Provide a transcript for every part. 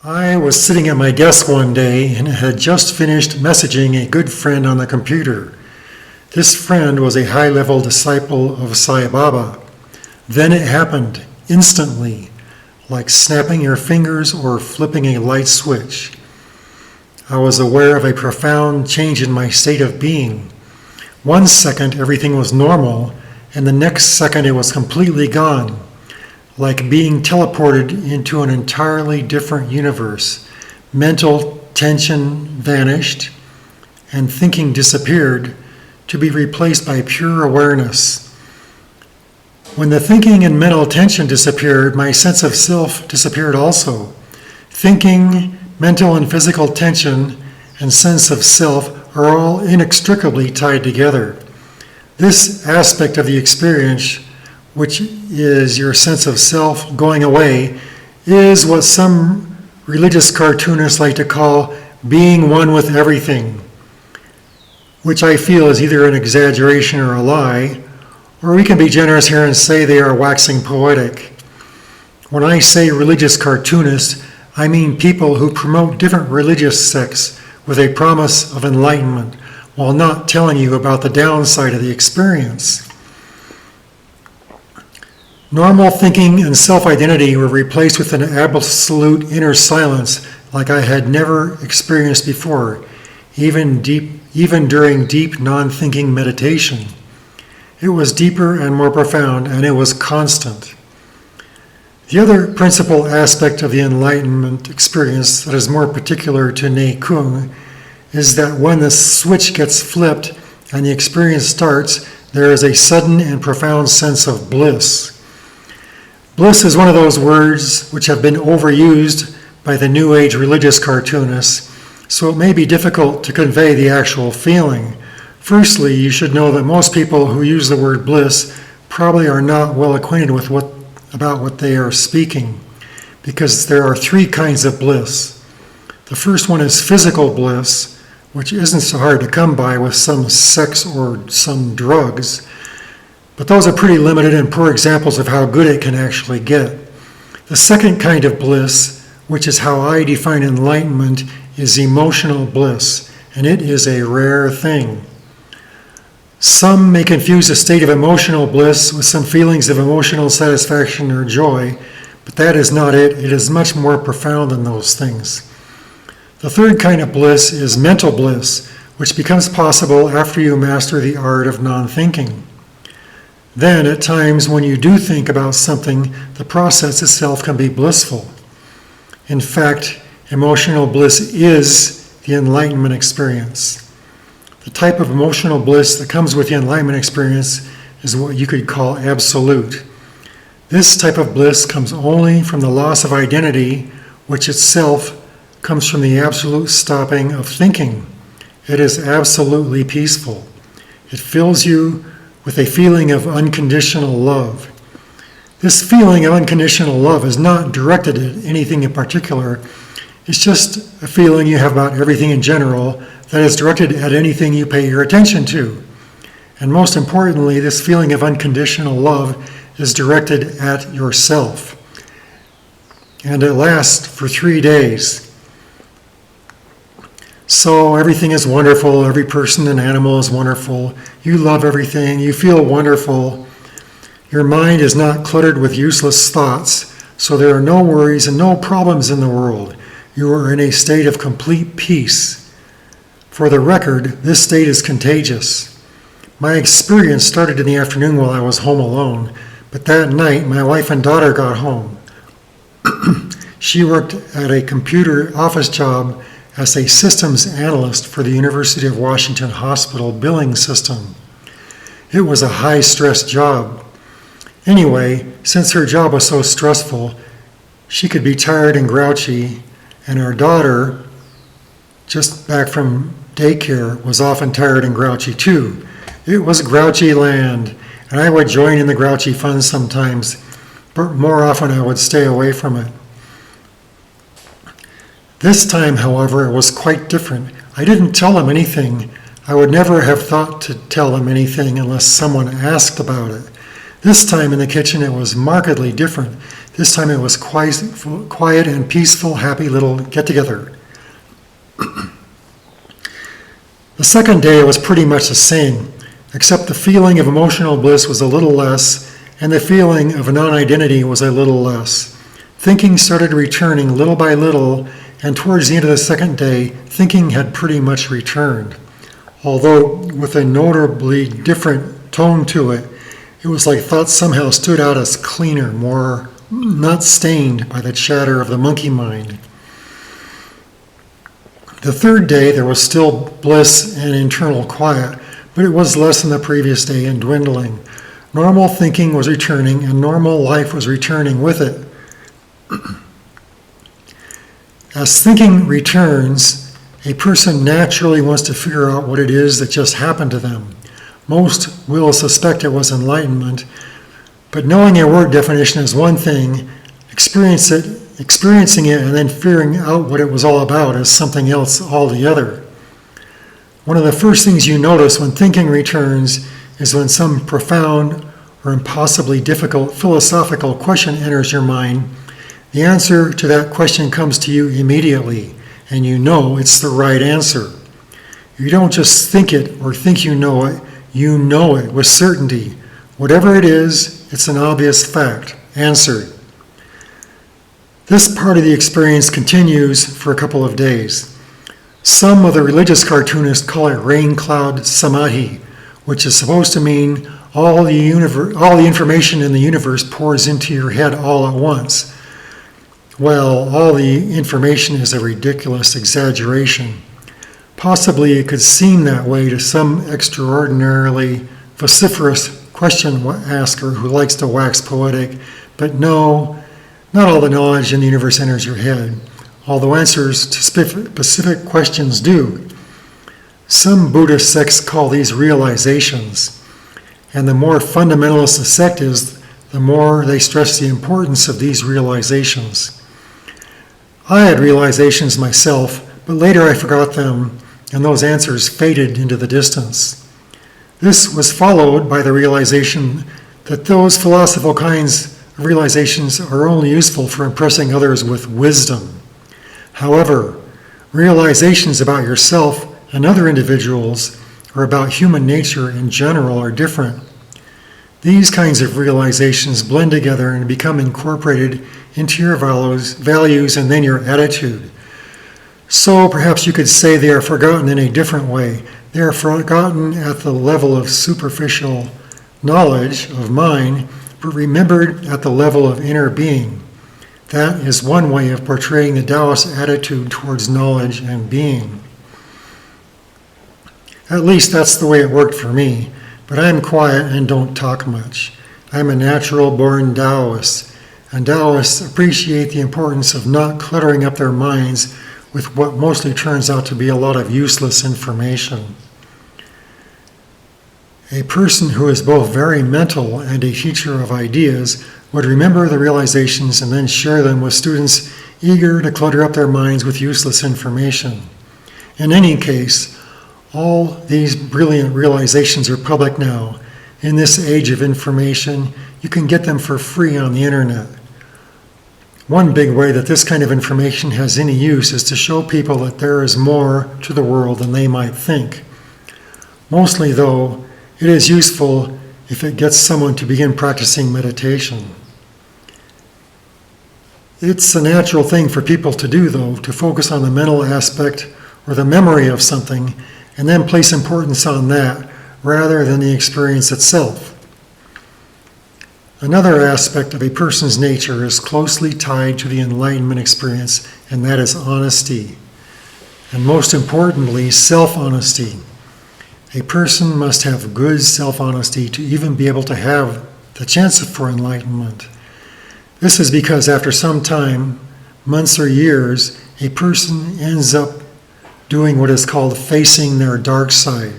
I was sitting at my desk one day and had just finished messaging a good friend on the computer. This friend was a high-level disciple of Sai Baba. Then it happened, instantly, like snapping your fingers or flipping a light switch. I was aware of a profound change in my state of being. 1 second everything was normal, and the next second it was completely gone. Like being teleported into an entirely different universe. Mental tension vanished, and thinking disappeared, to be replaced by pure awareness. When the thinking and mental tension disappeared, my sense of self disappeared also. Thinking, mental and physical tension, and sense of self are all inextricably tied together. This aspect of the experience, which is your sense of self going away, is what some religious cartoonists like to call being one with everything, which I feel is either an exaggeration or a lie, or we can be generous here and say they are waxing poetic. When I say religious cartoonists, I mean people who promote different religious sects with a promise of enlightenment, while not telling you about the downside of the experience. Normal thinking and self-identity were replaced with an absolute inner silence like I had never experienced before, even during deep non-thinking meditation. It was deeper and more profound, and it was constant. The other principal aspect of the Enlightenment experience that is more particular to Ne Kung is that when the switch gets flipped and the experience starts, there is a sudden and profound sense of bliss. Bliss is one of those words which have been overused by the New Age religious cartoonists, so it may be difficult to convey the actual feeling. Firstly, you should know that most people who use the word bliss probably are not well acquainted with about what they are speaking, because there are 3 kinds of bliss. The first one is physical bliss, which isn't so hard to come by with some sex or some drugs. But those are pretty limited and poor examples of how good it can actually get. The second kind of bliss, which is how I define enlightenment, is emotional bliss, and it is a rare thing. Some may confuse a state of emotional bliss with some feelings of emotional satisfaction or joy, but that is not it. It is much more profound than those things. The third kind of bliss is mental bliss, which becomes possible after you master the art of non-thinking. Then, at times when you do think about something, the process itself can be blissful. In fact, emotional bliss is the enlightenment experience. The type of emotional bliss that comes with the enlightenment experience is what you could call absolute. This type of bliss comes only from the loss of identity, which itself comes from the absolute stopping of thinking. It is absolutely peaceful. It fills you with a feeling of unconditional love. This feeling of unconditional love is not directed at anything in particular. It's just a feeling you have about everything in general that is directed at anything you pay your attention to. And most importantly, this feeling of unconditional love is directed at yourself. And it lasts for 3 days. So everything is wonderful, every person and animal is wonderful, you love everything, you feel wonderful. Your mind is not cluttered with useless thoughts, so there are no worries and no problems in the world. You are in a state of complete peace. For the record, this state is contagious. My experience started in the afternoon while I was home alone, but that night my wife and daughter got home. She worked at a computer office job as a systems analyst for the University of Washington Hospital billing system. It was a high-stress job. Anyway, since her job was so stressful, she could be tired and grouchy, and our daughter, just back from daycare, was often tired and grouchy too. It was grouchy land, and I would join in the grouchy fun sometimes, but more often I would stay away from it. This time, however, it was quite different. I didn't tell them anything. I would never have thought to tell them anything unless someone asked about it. This time in the kitchen, it was markedly different. This time it was quiet and peaceful, happy little get-together. The second day was pretty much the same, except the feeling of emotional bliss was a little less, and the feeling of non-identity was a little less. Thinking started returning little by little, and towards the end of the second day, thinking had pretty much returned. Although with a notably different tone to it, it was like thoughts somehow stood out as cleaner, more not stained by the chatter of the monkey mind. The third day, there was still bliss and internal quiet, but it was less than the previous day and dwindling. Normal thinking was returning, and normal life was returning with it. As thinking returns, a person naturally wants to figure out what it is that just happened to them. Most will suspect it was enlightenment, but knowing a word definition is one thing, experiencing it and then figuring out what it was all about is something else altogether. One of the first things you notice when thinking returns is when some profound or impossibly difficult philosophical question enters your mind. The answer to that question comes to you immediately, and you know it's the right answer. You don't just think it or think you know it with certainty. Whatever it is, it's an obvious fact. Answered. This part of the experience continues for a couple of days. Some of the religious cartoonists call it rain cloud samadhi, which is supposed to mean all the information in the universe pours into your head all at once. Well, all the information is a ridiculous exaggeration. Possibly it could seem that way to some extraordinarily vociferous question asker who likes to wax poetic, but no, not all the knowledge in the universe enters your head, although answers to specific questions do. Some Buddhist sects call these realizations, and the more fundamentalist a sect is, the more they stress the importance of these realizations. I had realizations myself, but later I forgot them, and those answers faded into the distance. This was followed by the realization that those philosophical kinds of realizations are only useful for impressing others with wisdom. However, realizations about yourself and other individuals or about human nature in general are different. These kinds of realizations blend together and become incorporated into your values and then your attitude. So perhaps you could say they are forgotten in a different way. They are forgotten at the level of superficial knowledge of mind, but remembered at the level of inner being. That is one way of portraying the Taoist attitude towards knowledge and being. At least that's the way it worked for me, but I'm quiet and don't talk much. I'm a natural-born Taoist, and Taoists appreciate the importance of not cluttering up their minds with what mostly turns out to be a lot of useless information. A person who is both very mental and a teacher of ideas would remember the realizations and then share them with students eager to clutter up their minds with useless information. In any case, all these brilliant realizations are public now. In this age of information, you can get them for free on the internet. One big way that this kind of information has any use is to show people that there is more to the world than they might think. Mostly, though, it is useful if it gets someone to begin practicing meditation. It's a natural thing for people to do, though, to focus on the mental aspect or the memory of something and then place importance on that rather than the experience itself. Another aspect of a person's nature is closely tied to the Enlightenment experience, and that is honesty. And most importantly, self-honesty. A person must have good self-honesty to even be able to have the chance for enlightenment. This is because after some time, months or years, a person ends up doing what is called facing their dark side.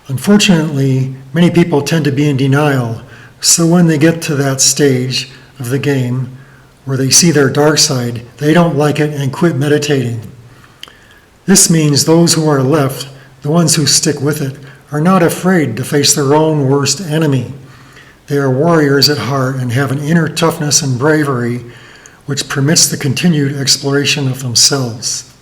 Unfortunately, many people tend to be in denial, so when they get to that stage of the game where they see their dark side, they don't like it and quit meditating. This means those who are left, the ones who stick with it, are not afraid to face their own worst enemy. They are warriors at heart and have an inner toughness and bravery which permits the continued exploration of themselves.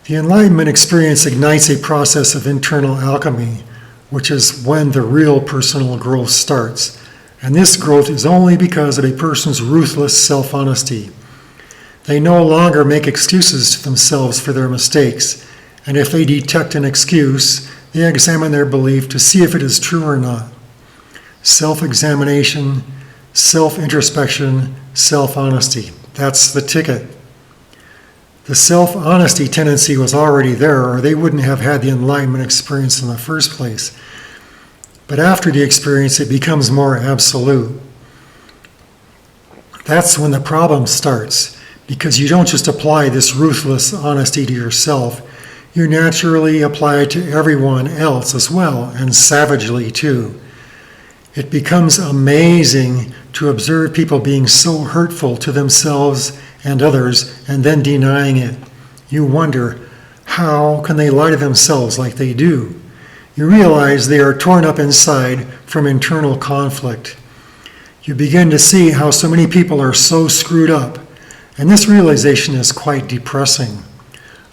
The Enlightenment experience ignites a process of internal alchemy, which is when the real personal growth starts. And this growth is only because of a person's ruthless self-honesty. They no longer make excuses to themselves for their mistakes, and if they detect an excuse, they examine their belief to see if it is true or not. Self-examination, self-introspection, self-honesty. That's the ticket. The self-honesty tendency was already there, or they wouldn't have had the Enlightenment experience in the first place. But after the experience, it becomes more absolute. That's when the problem starts, because you don't just apply this ruthless honesty to yourself, you naturally apply it to everyone else as well, and savagely too. It becomes amazing to observe people being so hurtful to themselves and others, and then denying it. You wonder, how can they lie to themselves like they do? You realize they are torn up inside from internal conflict. You begin to see how so many people are so screwed up, and this realization is quite depressing.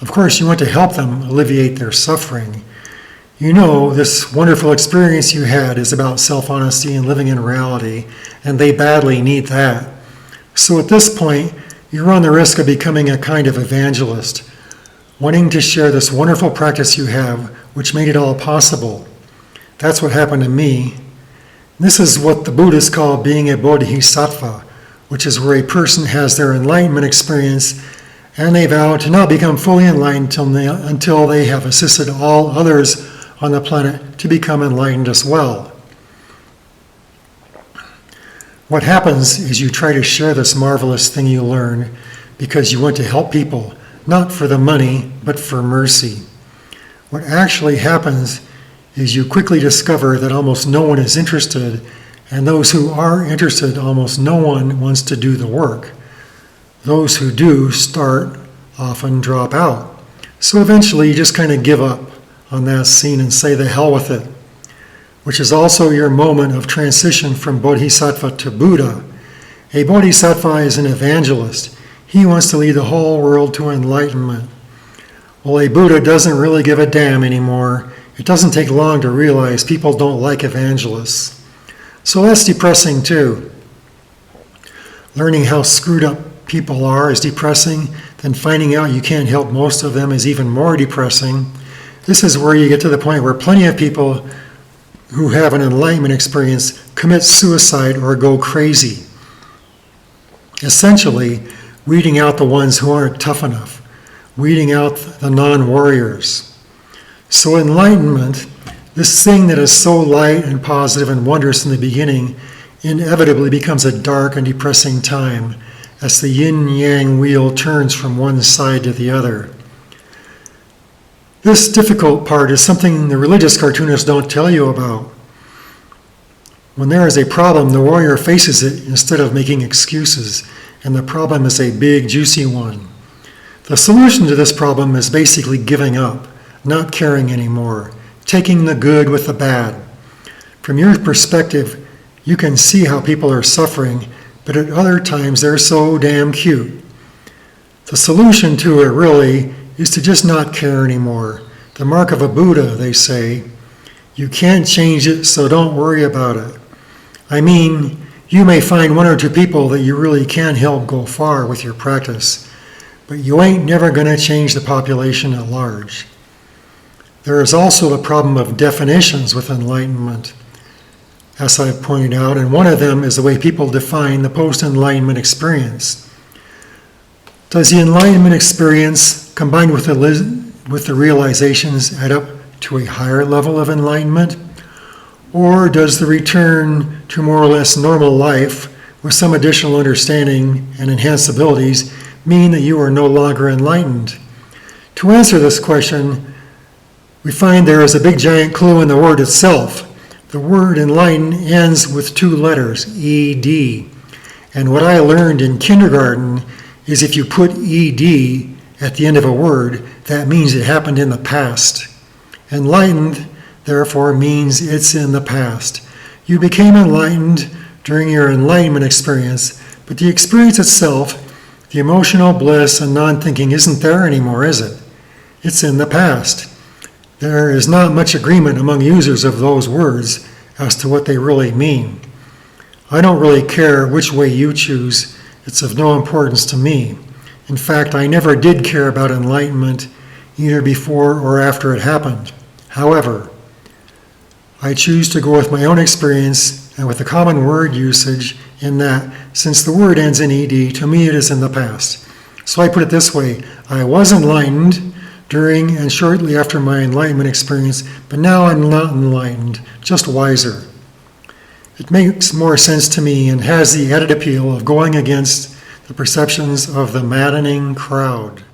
Of course, you want to help them alleviate their suffering. You know this wonderful experience you had is about self-honesty and living in reality, and they badly need that. So at this point, you run the risk of becoming a kind of evangelist, wanting to share this wonderful practice you have, which made it all possible. That's what happened to me. This is what the Buddhists call being a bodhisattva, which is where a person has their enlightenment experience and they vow to not become fully enlightened until they have assisted all others on the planet to become enlightened as well. What happens is you try to share this marvelous thing you learn because you want to help people, not for the money, but for mercy. What actually happens is you quickly discover that almost no one is interested, and those who are interested, almost no one wants to do the work. Those who do start often drop out. So eventually you just kind of give up on that scene and say the hell with it, which is also your moment of transition from bodhisattva to Buddha. A bodhisattva is an evangelist. He wants to lead the whole world to enlightenment. Well, a Buddha doesn't really give a damn anymore. It doesn't take long to realize people don't like evangelists. So that's depressing too. Learning how screwed up people are is depressing, then finding out you can't help most of them is even more depressing. This is where you get to the point where plenty of people who have an enlightenment experience commit suicide or go crazy. Essentially, weeding out the ones who aren't tough enough, weeding out the non-warriors. So enlightenment, this thing that is so light and positive and wondrous in the beginning, inevitably becomes a dark and depressing time as the yin-yang wheel turns from one side to the other. This difficult part is something the religious cartoonists don't tell you about. When there is a problem, the warrior faces it instead of making excuses, and the problem is a big, juicy one. The solution to this problem is basically giving up, not caring anymore, taking the good with the bad. From your perspective, you can see how people are suffering, but at other times they're so damn cute. The solution to it really is to just not care anymore. The mark of a Buddha, they say. You can't change it, so don't worry about it. I mean, you may find one or two people that you really can help go far with your practice, but you ain't never going to change the population at large. There is also the problem of definitions with enlightenment, as I've pointed out, and one of them is the way people define the post-enlightenment experience. Does the enlightenment experience, combined with the realizations, add up to a higher level of enlightenment? Or does the return to more or less normal life with some additional understanding and enhanced abilities mean that you are no longer enlightened? To answer this question, we find there is a big giant clue in the word itself. The word enlighten ends with two letters, ED. And what I learned in kindergarten is if you put ED at the end of a word, that means it happened in the past. Enlightened therefore means it's in the past. You became enlightened during your enlightenment experience, but the experience itself, the emotional bliss and non-thinking, isn't there anymore, is it? It's in the past. There is not much agreement among users of those words as to what they really mean. I don't really care which way you choose. It's of no importance to me. In fact, I never did care about enlightenment, either before or after it happened. However, I choose to go with my own experience and with the common word usage in that, since the word ends in ed, to me it is in the past. So I put it this way: I was enlightened during and shortly after my enlightenment experience, but now I'm not enlightened, just wiser. It makes more sense to me and has the added appeal of going against the perceptions of the maddening crowd.